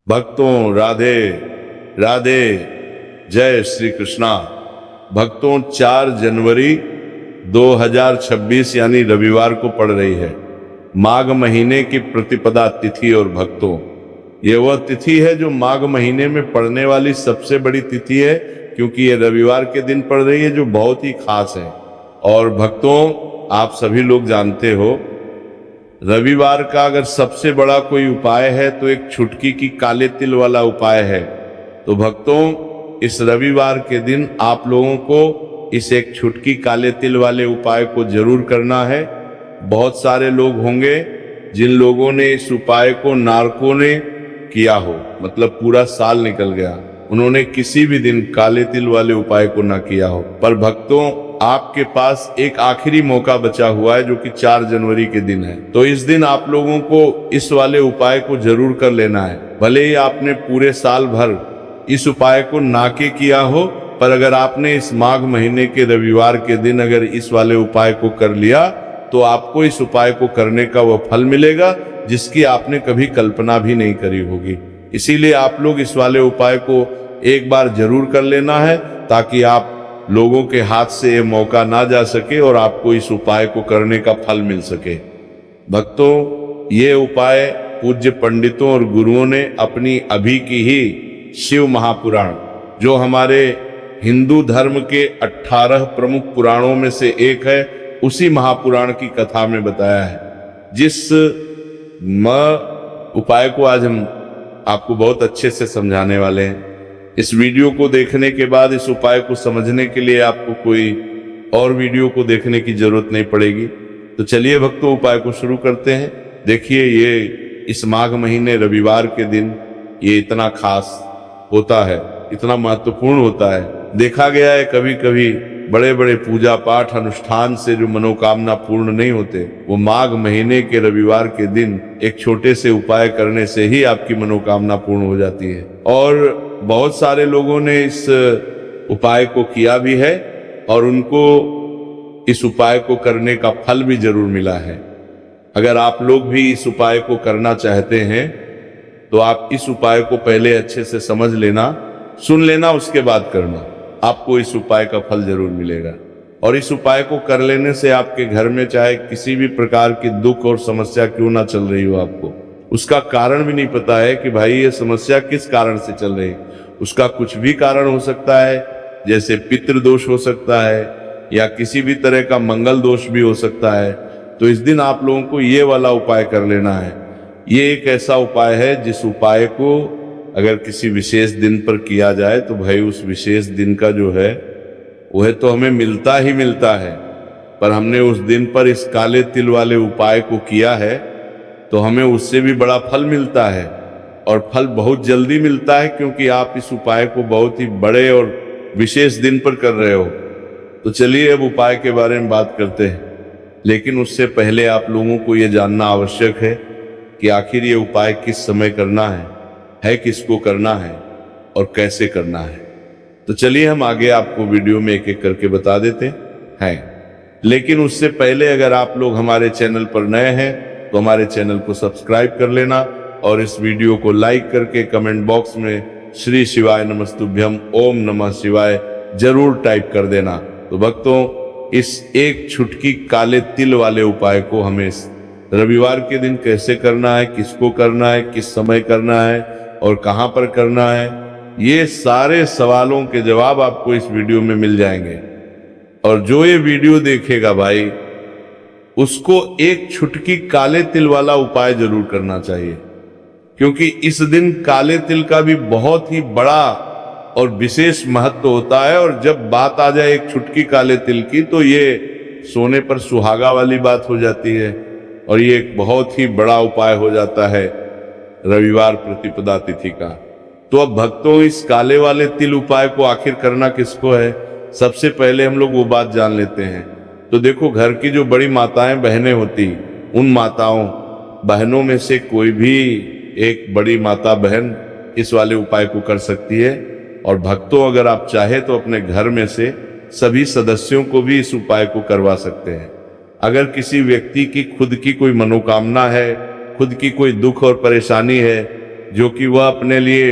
भक्तों राधे राधे, जय श्री कृष्णा। भक्तों 4 जनवरी 2026 यानी रविवार को पड़ रही है माघ महीने की प्रतिपदा तिथि। और भक्तों ये वह तिथि है जो माघ महीने में पड़ने वाली सबसे बड़ी तिथि है, क्योंकि ये रविवार के दिन पड़ रही है जो बहुत ही खास है। और भक्तों आप सभी लोग जानते हो रविवार का अगर सबसे बड़ा कोई उपाय है तो एक छुटकी की काले तिल वाला उपाय है। तो भक्तों इस रविवार के दिन आप लोगों को इस एक छुटकी काले तिल वाले उपाय को जरूर करना है। बहुत सारे लोग होंगे जिन लोगों ने इस उपाय को नारकों ने किया हो, मतलब पूरा साल निकल गया, उन्होंने किसी भी दिन काले तिल वाले उपाय को ना किया हो। पर भक्तों आपके पास एक आखिरी मौका बचा हुआ है जो कि 4 जनवरी के दिन है। तो इस दिन आप लोगों को इस वाले उपाय को जरूर कर लेना है। भले ही आपने पूरे साल भर इस उपाय को ना के किया हो, पर अगर आपने इस माघ महीने के रविवार के दिन अगर इस वाले उपाय को कर लिया तो आपको इस उपाय को करने का वह फल मिलेगा जिसकी आपने कभी कल्पना भी नहीं करी होगी। इसीलिए आप लोग इस वाले उपाय को एक बार जरूर कर लेना है ताकि आप लोगों के हाथ से ये मौका ना जा सके और आपको इस उपाय को करने का फल मिल सके। भक्तों ये उपाय पूज्य पंडितों और गुरुओं ने अपनी अभी की ही शिव महापुराण, जो हमारे हिंदू धर्म के 18 प्रमुख पुराणों में से एक है, उसी महापुराण की कथा में बताया है। जिस उपाय को आज हम आपको बहुत अच्छे से समझाने वाले हैं। इस वीडियो को देखने के बाद इस उपाय को समझने के लिए आपको कोई और वीडियो को देखने की जरूरत नहीं पड़ेगी। तो चलिए भक्तों उपाय को शुरू करते हैं। देखिए ये इस माघ महीने रविवार के दिन ये इतना खास होता है, इतना महत्वपूर्ण होता है। देखा गया है कभी कभी बड़े बड़े पूजा पाठ अनुष्ठान से जो मनोकामना पूर्ण नहीं होते, वो माघ महीने के रविवार के दिन एक छोटे से उपाय करने से ही आपकी मनोकामना पूर्ण हो जाती है। और बहुत सारे लोगों ने इस उपाय को किया भी है और उनको इस उपाय को करने का फल भी जरूर मिला है। अगर आप लोग भी इस उपाय को करना चाहते हैं तो आप इस उपाय को पहले अच्छे से समझ लेना, सुन लेना, उसके बाद करना। आपको इस उपाय का फल जरूर मिलेगा। और इस उपाय को कर लेने से आपके घर में चाहे किसी भी प्रकार की दुख और समस्या क्यों ना चल रही हो, आपको उसका कारण भी नहीं पता है कि भाई ये समस्या किस कारण से चल रही है। उसका कुछ भी कारण हो सकता है, जैसे पितृदोष हो सकता है या किसी भी तरह का मंगल दोष भी हो सकता है। तो इस दिन आप लोगों को ये वाला उपाय कर लेना है। ये एक ऐसा उपाय है जिस उपाय को अगर किसी विशेष दिन पर किया जाए तो भाई उस विशेष दिन का जो है वह तो हमें मिलता ही मिलता है। पर हमने उस दिन पर इस काले तिल वाले उपाय को किया है तो हमें उससे भी बड़ा फल मिलता है, और फल बहुत जल्दी मिलता है क्योंकि आप इस उपाय को बहुत ही बड़े और विशेष दिन पर कर रहे हो। तो चलिए अब उपाय के बारे में बात करते हैं, लेकिन उससे पहले आप लोगों को यह जानना आवश्यक है कि आखिर ये उपाय किस समय करना है किसको करना है और कैसे करना है। तो चलिए हम आगे आपको वीडियो में एक एक करके बता देते हैं। लेकिन उससे पहले अगर आप लोग हमारे चैनल पर नए हैं तो हमारे चैनल को सब्सक्राइब कर लेना और इस वीडियो को लाइक करके कमेंट बॉक्स में श्री शिवाय नमस्तुभ्यम ओम नमः शिवाय जरूर टाइप कर देना। तो भक्तों इस एक छुटकी काले तिल वाले उपाय को हमें रविवार के दिन कैसे करना है, किसको करना है, किस समय करना है और कहां पर करना है, ये सारे सवालों के जवाब आपको इस वीडियो में मिल जाएंगे। और जो ये वीडियो देखेगा भाई उसको एक छुटकी काले तिल वाला उपाय जरूर करना चाहिए, क्योंकि इस दिन काले तिल का भी बहुत ही बड़ा और विशेष महत्व होता है। और जब बात आ जाए एक छुटकी काले तिल की तो ये सोने पर सुहागा वाली बात हो जाती है और ये एक बहुत ही बड़ा उपाय हो जाता है रविवार प्रतिपदा तिथि का। तो अब भक्तों इस काले वाले तिल उपाय को आखिर करना किसको है, सबसे पहले हम लोग वो बात जान लेते हैं। तो देखो घर की जो बड़ी माताएं बहनें होती, उन माताओं बहनों में से कोई भी एक बड़ी माता बहन इस वाले उपाय को कर सकती है। और भक्तों अगर आप चाहे तो अपने घर में से सभी सदस्यों को भी इस उपाय को करवा सकते हैं। अगर किसी व्यक्ति की खुद की कोई मनोकामना है, खुद की कोई दुख और परेशानी है, जो कि वह अपने लिए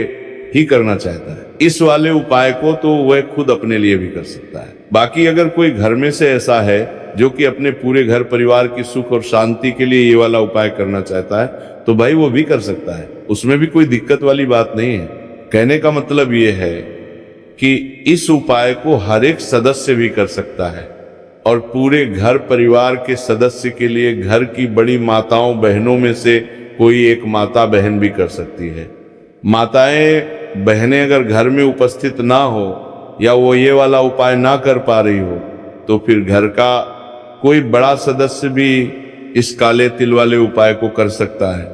ही करना चाहता है। इस वाले उपाय को तो वह खुद अपने लिए भी कर सकता है। बाकी अगर कोई घर में से ऐसा है जो कि अपने पूरे घर परिवार की सुख और शांति के लिए ये वाला उपाय करना चाहता है, तो भाई वो भी कर सकता है, उसमें भी कोई दिक्कत वाली बात नहीं है। कहने का मतलब ये है कि इस उपाय को हर एक सदस्य भी कर सकता है और पूरे घर परिवार के सदस्य के लिए घर की बड़ी माताओं बहनों में से कोई एक माता बहन भी कर सकती है। माताएं बहनें अगर घर में उपस्थित ना हो या वो ये वाला उपाय ना कर पा रही हो, तो फिर घर का कोई बड़ा सदस्य भी इस काले तिल वाले उपाय को कर सकता है,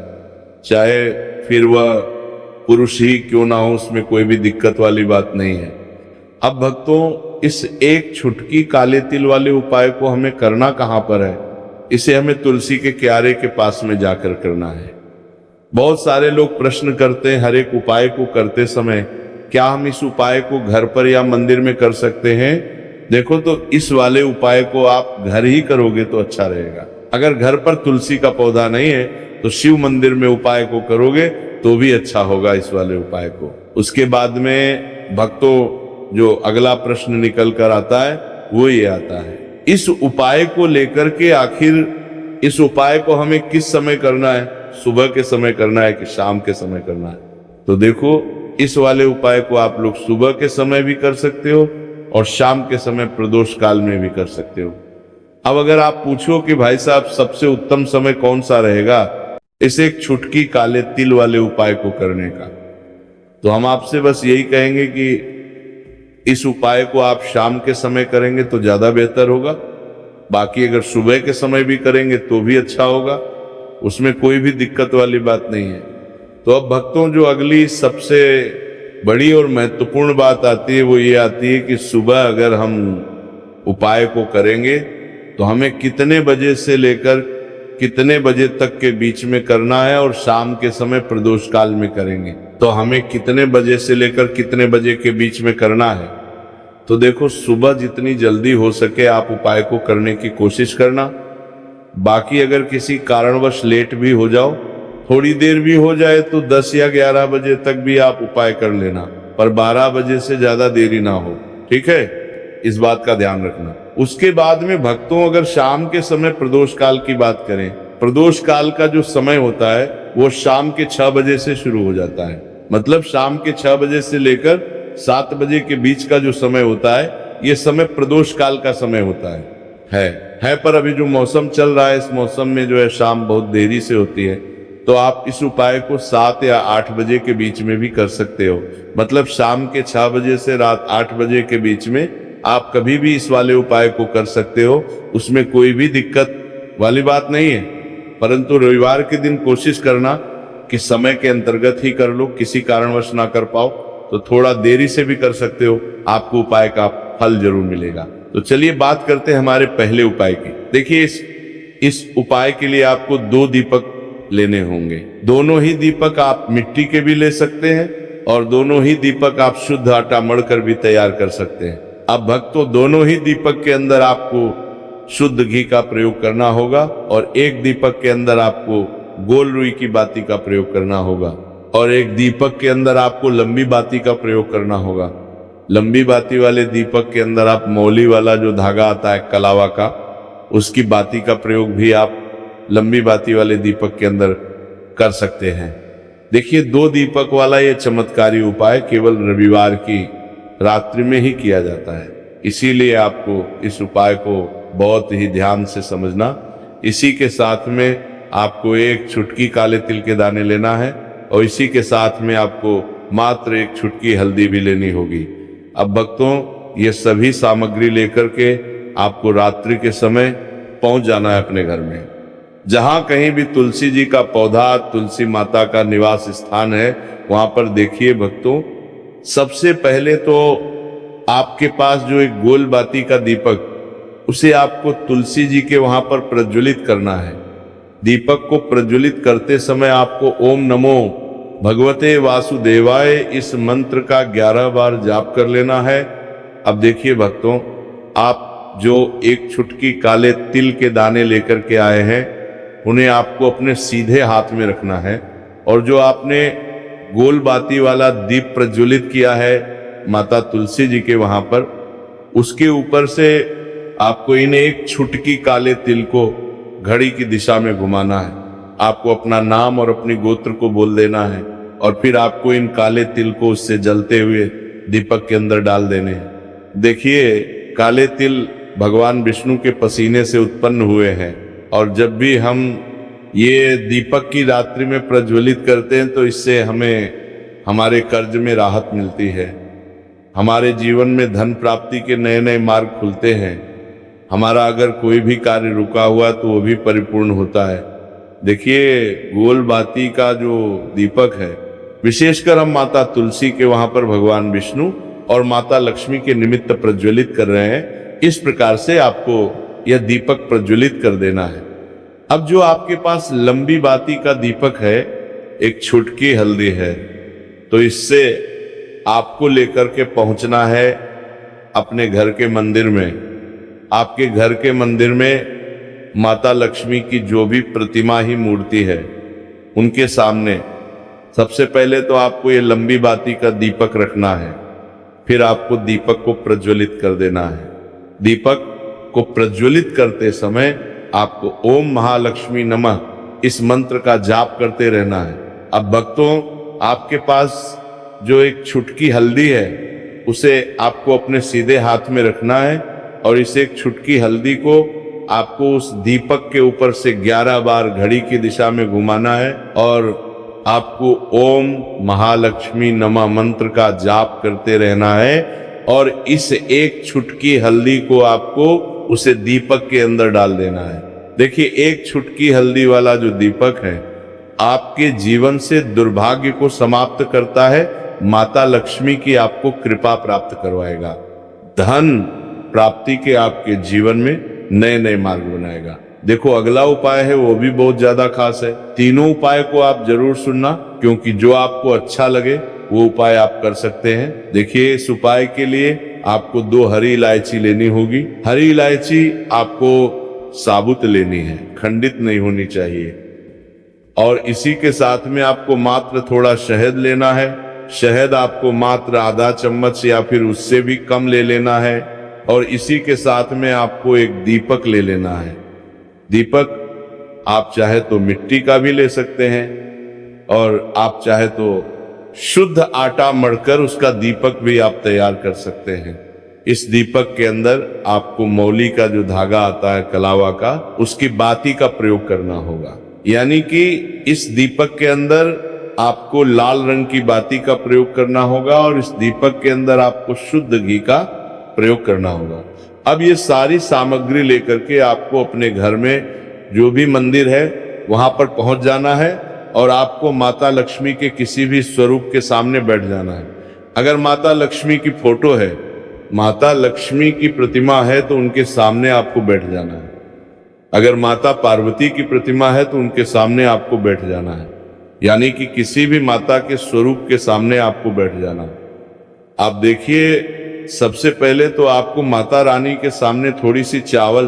चाहे फिर वह पुरुष ही क्यों ना हो, उसमें कोई भी दिक्कत वाली बात नहीं है। अब भक्तों, इस एक छुटकी काले तिल वाले उपाय को हमें करना कहाँ पर है? इसे हमें तुलसी के क्यारे के पास में जाकर करना है। बहुत सारे लोग प्रश्न करते हैं हर एक उपाय को करते समय, क्या हम इस उपाय को घर पर या मंदिर में कर सकते हैं? देखो, तो इस वाले उपाय को आप घर ही करोगे तो अच्छा रहेगा। अगर घर पर तुलसी का पौधा नहीं है तो शिव मंदिर में उपाय को करोगे तो भी अच्छा होगा इस वाले उपाय को। उसके बाद में भक्तों जो अगला प्रश्न निकल कर आता है वो ये आता है, इस उपाय को लेकर के आखिर इस उपाय को हमें किस समय करना है? सुबह के समय करना है कि शाम के समय करना है? तो देखो, इस वाले उपाय को आप लोग सुबह के समय भी कर सकते हो और शाम के समय प्रदोष काल में भी कर सकते हो। अब अगर आप पूछो कि भाई साहब सबसे उत्तम समय कौन सा रहेगा इस एक छुटकी काले तिल वाले उपाय को करने का, तो हम आपसे बस यही कहेंगे कि इस उपाय को आप शाम के समय करेंगे तो ज्यादा बेहतर होगा। बाकी अगर सुबह के समय भी करेंगे तो भी अच्छा होगा, उसमें कोई भी दिक्कत वाली बात नहीं है। तो अब भक्तों, जो अगली सबसे बड़ी और महत्वपूर्ण बात आती है वो ये आती है कि सुबह अगर हम उपाय को करेंगे तो हमें कितने बजे से लेकर कितने बजे तक के बीच में करना है, और शाम के समय प्रदोष काल में करेंगे तो हमें कितने बजे से लेकर कितने बजे के बीच में करना है। तो देखो, सुबह जितनी जल्दी हो सके आप उपाय को करने की कोशिश करना। बाकी अगर किसी कारणवश लेट भी हो जाओ, थोड़ी देर भी हो जाए, तो 10 या 11 बजे तक भी आप उपाय कर लेना, पर 12 बजे से ज्यादा देरी ना हो, ठीक है? इस बात का ध्यान रखना। उसके बाद में भक्तों, अगर शाम के समय प्रदोष काल की बात करें, प्रदोष काल का जो समय होता है वो शाम के 6 बजे से शुरू हो जाता है। मतलब शाम के 6 बजे से लेकर 7 बजे के बीच का जो समय होता है, ये समय प्रदोष काल का समय होता है। पर अभी जो मौसम चल रहा है, इस मौसम में जो है शाम बहुत देरी से होती है, तो आप इस उपाय को 7 या 8 बजे के बीच में भी कर सकते हो। मतलब शाम के 6 बजे से रात 8 बजे के बीच में आप कभी भी इस वाले उपाय को कर सकते हो, उसमें कोई भी दिक्कत वाली बात नहीं है। परंतु रविवार के दिन कोशिश करना कि समय के अंतर्गत ही कर लो, किसी कारणवश ना कर पाओ तो थोड़ा देरी से भी कर सकते हो, आपको उपाय का फल जरूर मिलेगा। तो चलिए बात करते हैं हमारे पहले उपाय की। देखिए, इस उपाय के लिए आपको 2 दीपक लेने होंगे। दोनों ही दीपक आप मिट्टी के भी ले सकते हैं और दोनों ही दीपक आप शुद्ध आटा मढ़कर भी तैयार कर सकते हैं। अब भक्तों, दोनों ही दीपक के अंदर आपको शुद्ध घी का प्रयोग करना होगा और एक दीपक के अंदर आपको गोल रुई की बाती का प्रयोग करना होगा और एक दीपक के अंदर आपको लंबी बाती का प्रयोग करना होगा। लंबी बाती वाले दीपक के अंदर आप मौली वाला जो धागा आता है कलावा का, उसकी बाती का प्रयोग भी आप लंबी बाती वाले दीपक के अंदर कर सकते हैं। देखिए, 2 दीपक वाला ये चमत्कारी उपाय केवल रविवार की रात्रि में ही किया जाता है, इसीलिए आपको इस उपाय को बहुत ही ध्यान से समझना। इसी के साथ में आपको एक चुटकी काले तिल के दाने लेना है और इसी के साथ में आपको मात्र एक चुटकी हल्दी भी लेनी होगी। अब भक्तों, ये सभी सामग्री लेकर के आपको रात्रि के समय पहुंच जाना है अपने घर में। जहां कहीं भी तुलसी जी का पौधा, तुलसी माता का निवास स्थान है, वहां पर देखिए भक्तों, सबसे पहले तो आपके पास जो एक गोल बाती का दीपक, उसे आपको तुलसी जी के वहां पर प्रज्वलित करना है। दीपक को प्रज्वलित करते समय आपको ओम नमो भगवते वासुदेवाय इस मंत्र का 11 बार जाप कर लेना है। अब देखिए भक्तों, आप जो एक चुटकी काले तिल के दाने लेकर के आए हैं, उन्हें आपको अपने सीधे हाथ में रखना है और जो आपने गोल बाती वाला दीप प्रज्वलित किया है माता तुलसी जी के वहां पर। उसके ऊपर से आपको इन एक छुटकी काले तिल को घड़ी की दिशा में घुमाना है। आपको अपना नाम और अपनी गोत्र को बोल देना है और फिर आपको इन काले तिल को उससे जलते हुए दीपक के अंदर डाल देने हैं। देखिए, काले तिल भगवान विष्णु के पसीने से उत्पन्न हुए हैं और जब भी हम ये दीपक की रात्रि में प्रज्वलित करते हैं तो इससे हमें हमारे कर्ज में राहत मिलती है, हमारे जीवन में धन प्राप्ति के नए नए मार्ग खुलते हैं, हमारा अगर कोई भी कार्य रुका हुआ तो वो भी परिपूर्ण होता है। देखिए, गोल बाती का जो दीपक है, विशेषकर हम माता तुलसी के वहां पर भगवान विष्णु और माता लक्ष्मी के निमित्त प्रज्वलित कर रहे हैं। इस प्रकार से आपको यह दीपक प्रज्वलित कर देना है। अब जो आपके पास लंबी बाती का दीपक है, एक छुटकी हल्दी है, तो इससे आपको लेकर के पहुंचना है अपने घर के मंदिर में। आपके घर के मंदिर में माता लक्ष्मी की जो भी प्रतिमा ही मूर्ति है, उनके सामने सबसे पहले तो आपको ये लंबी बाती का दीपक रखना है। फिर आपको दीपक को प्रज्वलित कर देना है। दीपक को प्रज्वलित करते समय आपको ओम महालक्ष्मी नमः इस मंत्र का जाप करते रहना है। अब भक्तों, आपके पास जो एक छुटकी हल्दी है, उसे आपको अपने सीधे हाथ में रखना है और इस एक छुटकी हल्दी को आपको उस दीपक के ऊपर से 11 बार घड़ी की दिशा में घुमाना है और आपको ओम महालक्ष्मी नमः मंत्र का जाप करते रहना है और इस एक छुटकी हल्दी को आपको उसे दीपक के अंदर डाल देना है। देखिए, एक छुटकी हल्दी वाला जो दीपक है आपके जीवन से दुर्भाग्य को समाप्त करता है, माता लक्ष्मी की आपको कृपा प्राप्त करवाएगा, धन प्राप्ति के आपके जीवन में नए नए मार्ग बनाएगा। देखो, अगला उपाय है वो भी बहुत ज्यादा खास है। तीनों उपाय को आप जरूर सुनना, क्योंकि जो आपको अच्छा लगे वो उपाय आप कर सकते हैं। देखिए, इस उपाय के लिए आपको 2 हरी इलायची लेनी होगी। हरी इलायची आपको साबुत लेनी है, खंडित नहीं होनी चाहिए। और इसी के साथ में आपको मात्र थोड़ा शहद लेना है। शहद आपको मात्र आधा चम्मच या फिर उससे भी कम ले लेना है। और इसी के साथ में आपको एक दीपक ले लेना है। दीपक आप चाहे तो मिट्टी का भी ले सकते हैं और आप चाहे तो शुद्ध आटा मढ़कर उसका दीपक भी आप तैयार कर सकते हैं। इस दीपक के अंदर आपको मौली का जो धागा आता है कलावा का, उसकी बाती का प्रयोग करना होगा। यानी कि इस दीपक के अंदर आपको लाल रंग की बाती का प्रयोग करना होगा और इस दीपक के अंदर आपको शुद्ध घी का प्रयोग करना होगा। अब ये सारी सामग्री लेकर के आपको अपने घर में जो भी मंदिर है वहां पर पहुंच जाना है और आपको माता लक्ष्मी के किसी भी स्वरूप के सामने बैठ जाना है। अगर माता लक्ष्मी की फोटो है, माता लक्ष्मी की प्रतिमा है, तो उनके सामने आपको बैठ जाना है। अगर माता पार्वती की प्रतिमा है तो उनके सामने आपको बैठ जाना है। यानी कि किसी भी माता के स्वरूप के सामने आपको बैठ जाना है। आप देखिए, सबसे पहले तो आपको माता रानी के सामने थोड़ी सी चावल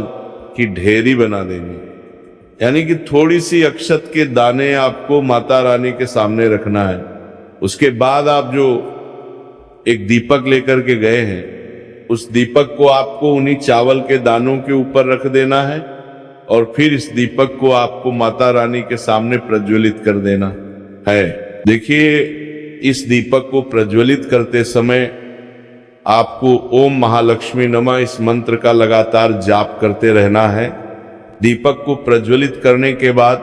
की ढेरी बना देनी, यानी कि थोड़ी सी अक्षत के दाने आपको माता रानी के सामने रखना है। उसके बाद आप जो एक दीपक लेकर के गए हैं, उस दीपक को आपको उन्हीं चावल के दानों के ऊपर रख देना है और फिर इस दीपक को आपको माता रानी के सामने प्रज्वलित कर देना है। देखिए, इस दीपक को प्रज्वलित करते समय आपको ओम महालक्ष्मी नमः इस मंत्र का लगातार जाप करते रहना है। दीपक को प्रज्वलित करने के बाद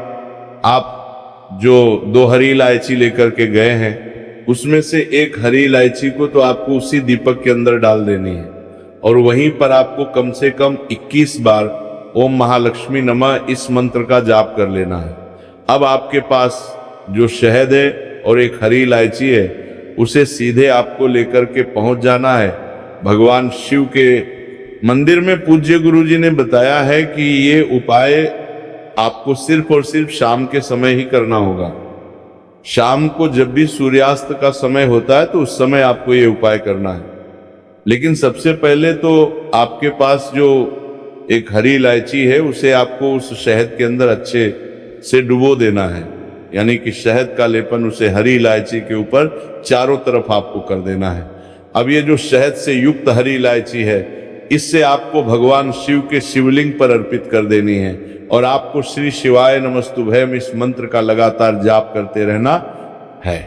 आप जो 2 हरी इलायची लेकर के गए हैं, उसमें से एक हरी इलायची को तो आपको उसी दीपक के अंदर डाल देनी है और वहीं पर आपको कम से कम 21 बार ओम महालक्ष्मी नमः इस मंत्र का जाप कर लेना है। अब आपके पास जो शहद है और एक हरी इलायची है, उसे सीधे आपको लेकर के पहुंच जाना है भगवान शिव के मंदिर में। पूज्य गुरु जी ने बताया है कि ये उपाय आपको सिर्फ और सिर्फ शाम के समय ही करना होगा। शाम को जब भी सूर्यास्त का समय होता है तो उस समय आपको ये उपाय करना है। लेकिन सबसे पहले तो आपके पास जो एक हरी इलायची है, उसे आपको उस शहद के अंदर अच्छे से डुबो देना है यानी कि शहद का लेपन उसे हरी इलायची के ऊपर चारों तरफ आपको कर देना है। अब ये जो शहद से युक्त हरी इलायची है, इससे आपको भगवान शिव के शिवलिंग पर अर्पित कर देनी है और आपको श्री शिवाय नमस्तुभयम इस मंत्र का लगातार जाप करते रहना है।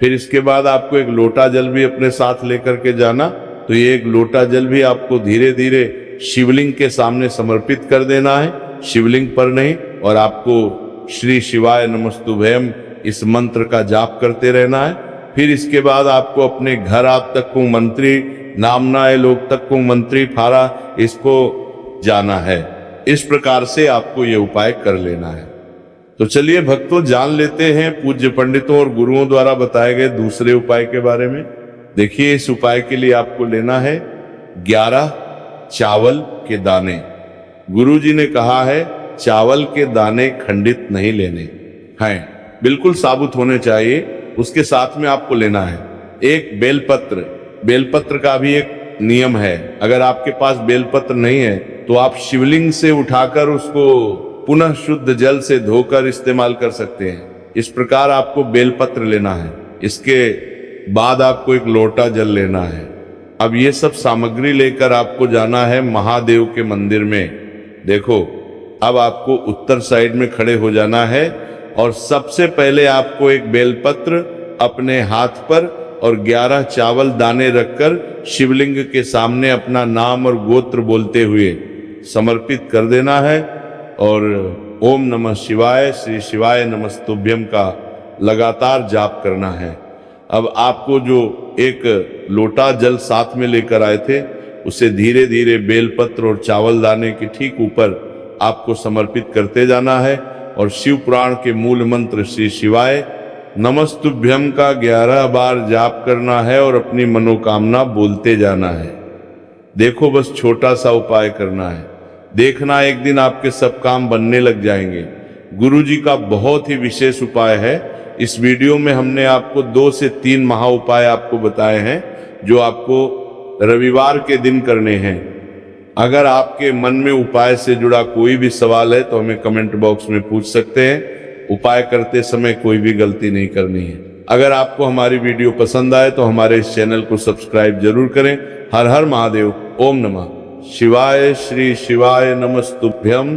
फिर इसके बाद आपको एक लोटा जल भी अपने साथ लेकर के जाना। तो ये एक लोटा जल भी आपको धीरे धीरे शिवलिंग के सामने समर्पित कर देना है, शिवलिंग पर नहीं, और आपको श्री शिवाय नमस्तुभयम इस मंत्र का जाप करते रहना है। फिर इसके बाद आपको अपने घर आप तक को मंत्री नामनाए लोग तक को मंत्री फारा इसको जाना है। इस प्रकार से आपको ये उपाय कर लेना है। तो चलिए भक्तों, जान लेते हैं पूज्य पंडितों और गुरुओं द्वारा बताए गए दूसरे उपाय के बारे में। देखिए, इस उपाय के लिए आपको लेना है 11 चावल के दाने। गुरु जी ने कहा है चावल के दाने खंडित नहीं लेने हैं, बिल्कुल साबुत होने चाहिए। उसके साथ में आपको लेना है एक बेलपत्र। बेलपत्र का भी एक नियम है, अगर आपके पास बेलपत्र नहीं है तो आप शिवलिंग से उठाकर उसको पुनः शुद्ध जल से धोकर इस्तेमाल कर सकते हैं। इस प्रकार आपको बेलपत्र लेना है। इसके बाद आपको एक लोटा जल लेना है। अब ये सब सामग्री लेकर आपको जाना है महादेव के मंदिर में। देखो, अब आपको उत्तर साइड में खड़े हो जाना है और सबसे पहले आपको एक बेलपत्र अपने हाथ पर और 11 चावल दाने रखकर शिवलिंग के सामने अपना नाम और गोत्र बोलते हुए समर्पित कर देना है और ओम नमः शिवाय श्री शिवाय नमस्तुभ्यम का लगातार जाप करना है। अब आपको जो एक लोटा जल साथ में लेकर आए थे, उसे धीरे धीरे बेलपत्र और चावल दाने के ठीक ऊपर आपको समर्पित करते जाना है और शिव पुराण के मूल मंत्र श्री शिवाय नमस्तुभ्यम का 11 बार जाप करना है और अपनी मनोकामना बोलते जाना है। देखो, बस छोटा सा उपाय करना है, देखना एक दिन आपके सब काम बनने लग जाएंगे। गुरु जी का बहुत ही विशेष उपाय है। इस वीडियो में हमने आपको 2 से 3 महा उपाय आपको बताए हैं जो आपको रविवार के दिन करने हैं। अगर आपके मन में उपाय से जुड़ा कोई भी सवाल है तो हमें कमेंट बॉक्स में पूछ सकते हैं। उपाय करते समय कोई भी गलती नहीं करनी है। अगर आपको हमारी वीडियो पसंद आए तो हमारे इस चैनल को सब्सक्राइब जरूर करें। हर हर महादेव। ओम नमः शिवाय श्री शिवाय नमस्तुभ्यम।